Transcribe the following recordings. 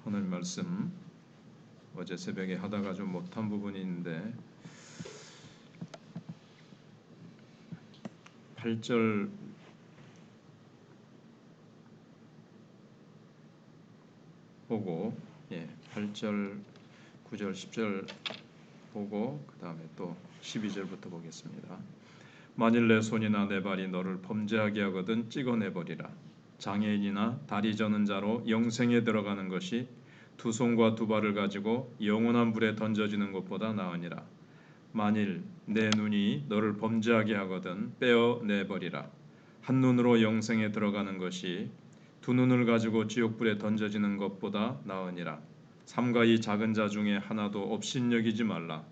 오늘 말씀 어제 새벽에 하다가 좀 못한 부분이 있는데 8절 보고 8절, 9절, 10절 보고 그 다음에 또 12절부터 보겠습니다. 만일 내 손이나 내 발이 너를 범죄하게 하거든 찍어내버리라. 장애인이나 다리 저는 자로 영생에 들어가는 것이 두 손과 두 발을 가지고 영원한 불에 던져지는 것보다 나으니라. 만일 내 눈이 너를 범죄하게 하거든 빼어내버리라. 한 눈으로 영생에 들어가는 것이 두 눈을 가지고 지옥불에 던져지는 것보다 나으니라. 삼가 이 작은 자 중에 하나도 업신여기지 말라.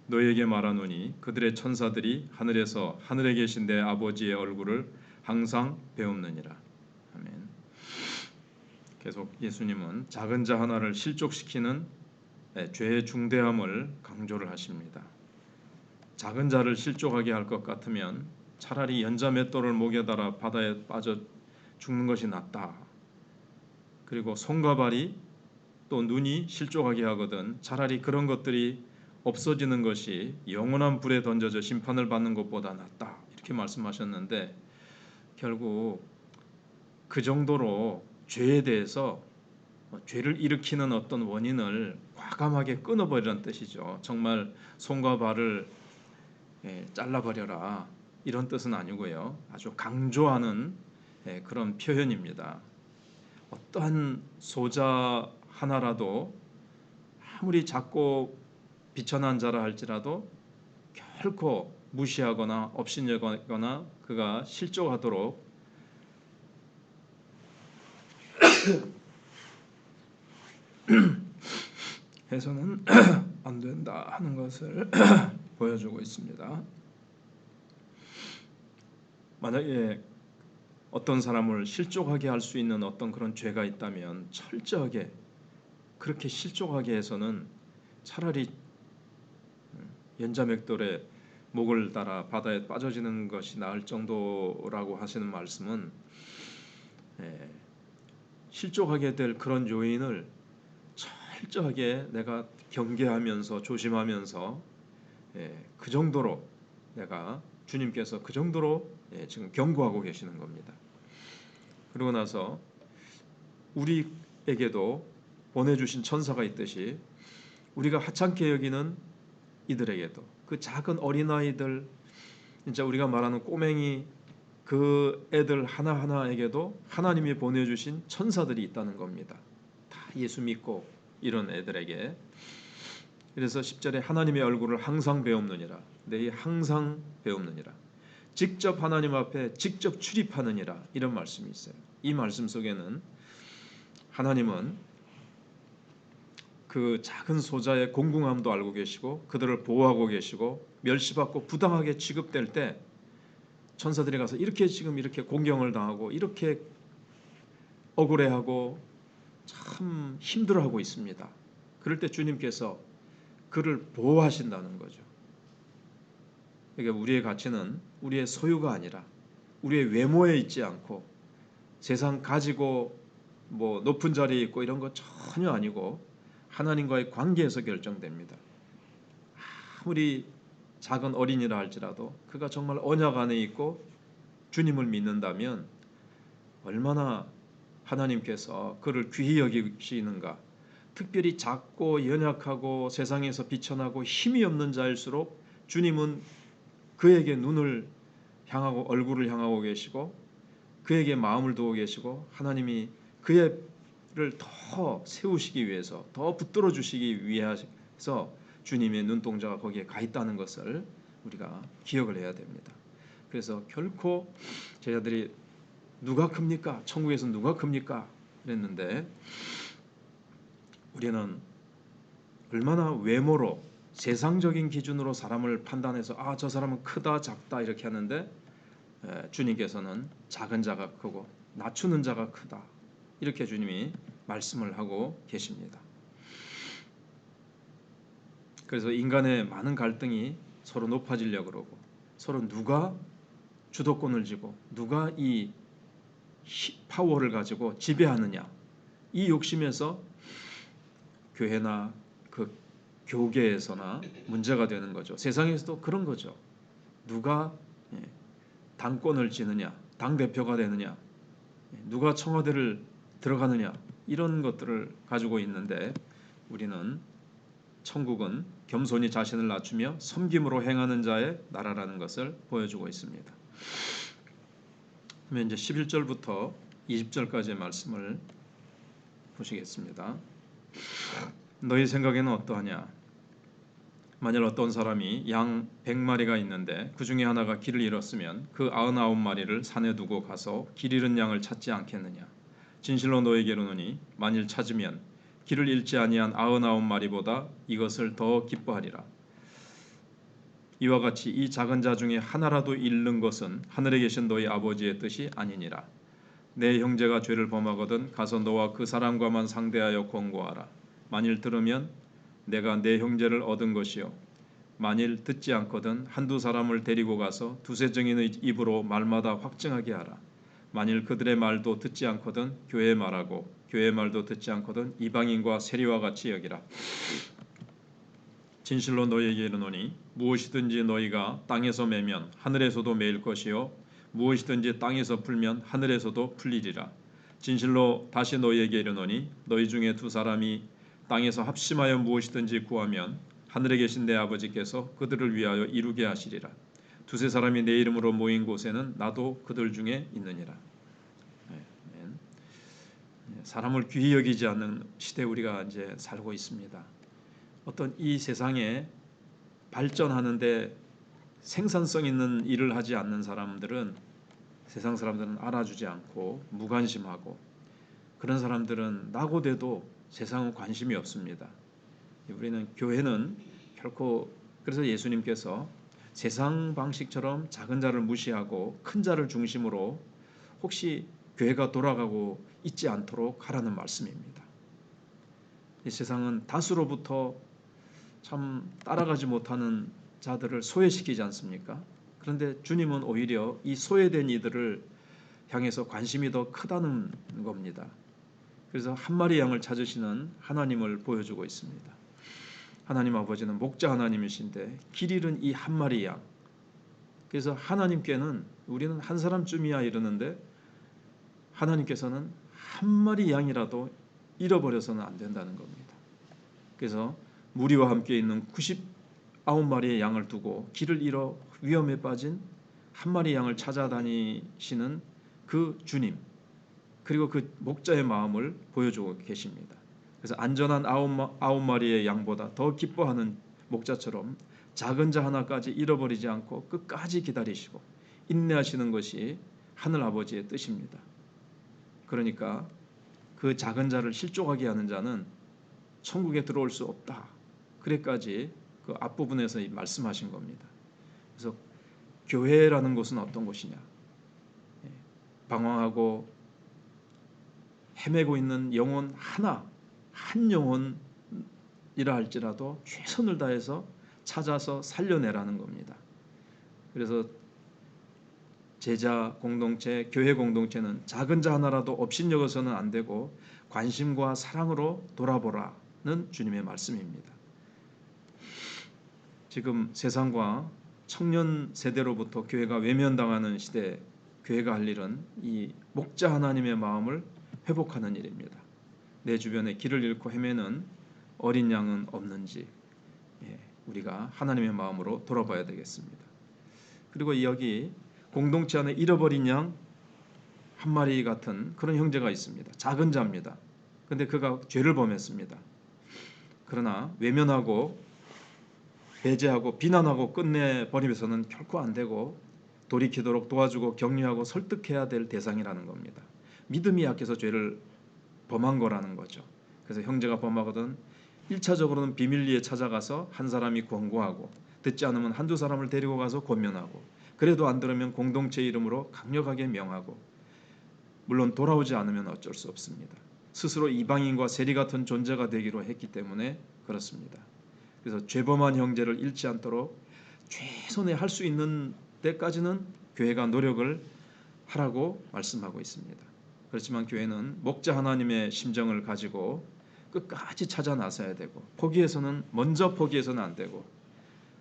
너에게 말하노니 그들의 천사들이 하늘에서 하늘에 계신 내 아버지의 얼굴을 항상 배웁느니라. 아멘. 계속 예수님은 작은 자 하나를 실족시키는 죄의 중대함을 강조를 하십니다. 작은 자를 실족하게 할 것 같으면 차라리 연자 맷돌을 목에 달아 바다에 빠져 죽는 것이 낫다. 그리고 손과 발이 또 눈이 실족하게 하거든 차라리 그런 것들이 없어지는 것이 영원한 불에 던져져 심판을 받는 것보다 낫다. 이렇게 말씀하셨는데 결국 그 정도로 죄에 대해서 죄를 일으키는 어떤 원인을 과감하게 끊어버리라는 뜻이죠. 정말 손과 발을 잘라버려라 이런 뜻은 아니고요. 아주 강조하는 그런 표현입니다. 어떠한 소자 하나라도 아무리 작고 비천한 자라 할지라도 결코 무시하거나 업신여거나 그가 실족하도록 해서는 안 된다 하는 것을 보여주고 있습니다. 만약에 어떤 사람을 실족하게 할 수 있는 어떤 그런 죄가 있다면 철저하게 그렇게 실족하게 해서는 차라리 연자맥돌에 목을 달아 바다에 빠져지는 것이 나을 정도라고 하시는 말씀은 실족하게 될 그런 요인을 철저하게 내가 경계하면서 조심하면서 그 정도로 내가 주님께서 그 정도로 지금 경고하고 계시는 겁니다. 그러고 나서 우리에게도 보내주신 천사가 있듯이 우리가 하찮게 여기는 이들에게도 그 작은 어린아이들 진짜 우리가 말하는 꼬맹이 그 애들 하나하나에게도 하나님이 보내주신 천사들이 있다는 겁니다. 다 예수 믿고 이런 애들에게. 그래서 10절에 하나님의 얼굴을 항상 배웁느니라. 내 항상 배웁느니라. 직접 하나님 앞에 직접 출입하느니라. 이런 말씀이 있어요. 이 말씀 속에는 하나님은 그 작은 소자의 공공함도 알고 계시고 그들을 보호하고 계시고 멸시받고 부당하게 취급될 때 천사들이 가서 이렇게 지금 이렇게 공경을 당하고 이렇게 억울해하고 참 힘들어하고 있습니다. 그럴 때 주님께서 그를 보호하신다는 거죠. 그러니까 우리의 가치는 우리의 소유가 아니라 우리의 외모에 있지 않고 세상 가지고 뭐 높은 자리에 있고 이런 거 전혀 아니고 하나님과의 관계에서 결정됩니다. 아무리 작은 어린이라 할지라도 그가 정말 언약 안에 있고 주님을 믿는다면 얼마나 하나님께서 그를 귀히 여기시는가. 특별히 작고 연약하고 세상에서 비천하고 힘이 없는 자일수록 주님은 그에게 눈을 향하고 얼굴을 향하고 계시고 그에게 마음을 두고 계시고 하나님이 그를 더 세우시기 위해서 더 붙들어 주시기 위해서 주님의 눈동자가 거기에 가 있다는 것을 우리가 기억을 해야 됩니다. 그래서 결코 제자들이 누가 큽니까? 천국에서 누가 큽니까? 그랬는데 우리는 얼마나 외모로 세상적인 기준으로 사람을 판단해서 아, 저 사람은 크다 작다 이렇게 하는데 주님께서는 작은 자가 크고 낮추는 자가 크다 이렇게 주님이 말씀을 하고 계십니다. 그래서 인간의 많은 갈등이 서로 높아지려고 그러고 서로 누가 주도권을 쥐고 누가 이 파워를 가지고 지배하느냐 이 욕심에서 교회나 그 교계에서나 문제가 되는 거죠. 세상에서도 그런 거죠. 누가 당권을 쥐느냐, 당 대표가 되느냐, 누가 청와대를 들어가느냐, 이런 것들을 가지고 있는데, 우리는 천국은 겸손히 자신을 낮추며 섬김으로 행하는 자의 나라라는 것을 보여주고 있습니다. 그러면 이제 11절부터 20절까지의 말씀을 보시겠습니다. 너희 생각에는 어떠하냐? 만일 어떤 사람이 양 100마리가 있는데 그 중에 하나가 길을 잃었으면 그 99마리를 산에 두고 가서 길 잃은 양을 찾지 않겠느냐? 진실로 너희에게 이르노니 만일 찾으면 길을 잃지 아니한 99마리보다 이것을 더 기뻐하리라. 이와 같이 이 작은 자 중에 하나라도 잃는 것은 하늘에 계신 너희 아버지의 뜻이 아니니라. 내 형제가 죄를 범하거든 가서 너와 그 사람과만 상대하여 권고하라. 만일 들으면 내가 내 형제를 얻은 것이요, 만일 듣지 않거든 한두 사람을 데리고 가서 두세 증인의 입으로 말마다 확증하게 하라. 만일 그들의 말도 듣지 않거든 교회의 말하고 교회의 말도 듣지 않거든 이방인과 세리와 같이 여기라. 진실로 너희에게 이르노니 무엇이든지 너희가 땅에서 매면 하늘에서도 매일 것이요, 무엇이든지 땅에서 풀면 하늘에서도 풀리리라. 진실로 다시 너희에게 이르노니 너희 중에 두 사람이 땅에서 합심하여 무엇이든지 구하면 하늘에 계신 내 아버지께서 그들을 위하여 이루게 하시리라. 두세 사람이 내 이름으로 모인 곳에는 나도 그들 중에 있느니라. 사람을 귀히 여기지 않는 시대에 우리가 이제 살고 있습니다. 어떤 이 세상에 발전하는데 생산성 있는 일을 하지 않는 사람들은, 세상 사람들은 알아주지 않고 무관심하고, 그런 사람들은 낙오돼도 세상은 관심이 없습니다. 우리는 교회는 결코, 그래서 예수님께서 세상 방식처럼 작은 자를 무시하고 큰 자를 중심으로 혹시 교회가 돌아가고 있지 않도록 하라는 말씀입니다. 이 세상은 다수로부터 참 따라가지 못하는 자들을 소외시키지 않습니까? 그런데 주님은 오히려 이 소외된 이들을 향해서 관심이 더 크다는 겁니다. 그래서 한 마리 양을 찾으시는 하나님을 보여주고 있습니다. 하나님 아버지는 목자 하나님이신데 길 잃은 이 한 마리 양, 그래서 하나님께는 우리는 한 사람쯤이야 이러는데 하나님께서는 한 마리 양이라도 잃어버려서는 안 된다는 겁니다. 그래서 무리와 함께 있는 99마리의 양을 두고 길을 잃어 위험에 빠진 한 마리 양을 찾아다니시는 그 주님, 그리고 그 목자의 마음을 보여주고 계십니다. 그래서 안전한 9마리의 양보다 더 기뻐하는 목자처럼 작은 자 하나까지 잃어버리지 않고 끝까지 기다리시고 인내하시는 것이 하늘 아버지의 뜻입니다. 그러니까 그 작은 자를 실족하게 하는 자는 천국에 들어올 수 없다. 그래까지 그 앞부분에서 말씀하신 겁니다. 그래서 교회라는 곳은 어떤 곳이냐? 방황하고 헤매고 있는 영혼 하나, 한 영혼이라 할지라도 최선을 다해서 찾아서 살려내라는 겁니다. 그래서 제자 공동체, 교회 공동체는 작은 자 하나라도 업신여겨서는 안 되고 관심과 사랑으로 돌아보라는 주님의 말씀입니다. 지금 세상과 청년 세대로부터 교회가 외면당하는 시대에 교회가 할 일은 이 목자 하나님의 마음을 회복하는 일입니다. 내 주변에 길을 잃고 헤매는 어린 양은 없는지 우리가 하나님의 마음으로 돌아봐야 되겠습니다. 그리고 여기 공동체 안에 잃어버린 양 한 마리 같은 그런 형제가 있습니다. 작은 자입니다. 그런데 그가 죄를 범했습니다. 그러나 외면하고 배제하고 비난하고 끝내버리면서는 결코 안 되고 돌이키도록 도와주고 격려하고 설득해야 될 대상이라는 겁니다. 믿음이 약해서 죄를 범한 거라는 거죠. 그래서 형제가 범하거든 1차적으로는 비밀리에 찾아가서 한 사람이 권고하고, 듣지 않으면 한두 사람을 데리고 가서 권면하고, 그래도 안 들으면 공동체 이름으로 강력하게 명하고, 물론 돌아오지 않으면 어쩔 수 없습니다. 스스로 이방인과 세리 같은 존재가 되기로 했기 때문에 그렇습니다. 그래서 죄범한 형제를 잃지 않도록 최선의 할 수 있는 때까지는 교회가 노력을 하라고 말씀하고 있습니다. 그렇지만 교회는 목자 하나님의 심정을 가지고 끝까지 찾아 나서야 되고, 먼저 포기해서는 안 되고,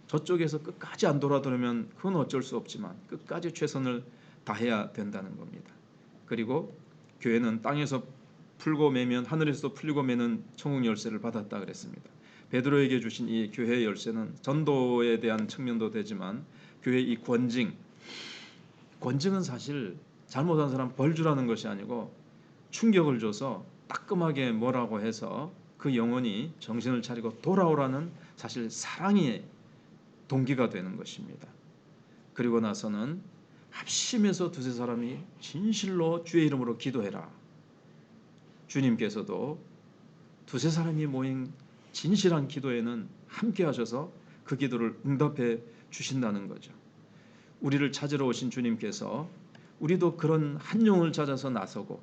저쪽에서 끝까지 안 돌아들으면 그건 어쩔 수 없지만 끝까지 최선을 다해야 된다는 겁니다. 그리고 교회는 땅에서 풀고 매면 하늘에서 풀리고 매는 천국 열쇠를 받았다 그랬습니다. 베드로에게 주신 이 교회의 열쇠는 전도에 대한 측면도 되지만 교회의 이 권징은 사실 잘못한 사람 벌 주라는 것이 아니고 충격을 줘서 따끔하게 뭐라고 해서 그 영혼이 정신을 차리고 돌아오라는 사실 사랑의 동기가 되는 것입니다. 그리고 나서는 합심해서 두세 사람이 진실로 주의 이름으로 기도해라. 주님께서도 두세 사람이 모인 진실한 기도에는 함께 하셔서 그 기도를 응답해 주신다는 거죠. 우리를 찾으러 오신 주님께서 우리도 그런 한 영혼을 찾아서 나서고,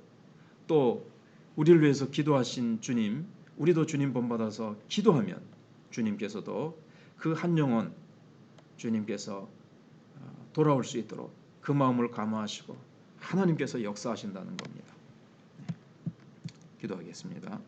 또 우리를 위해서 기도하신 주님, 우리도 주님 본받아서 기도하면 주님께서도 그 한 영혼 주님께서 돌아올 수 있도록 그 마음을 감화하시고 하나님께서 역사하신다는 겁니다. 기도하겠습니다.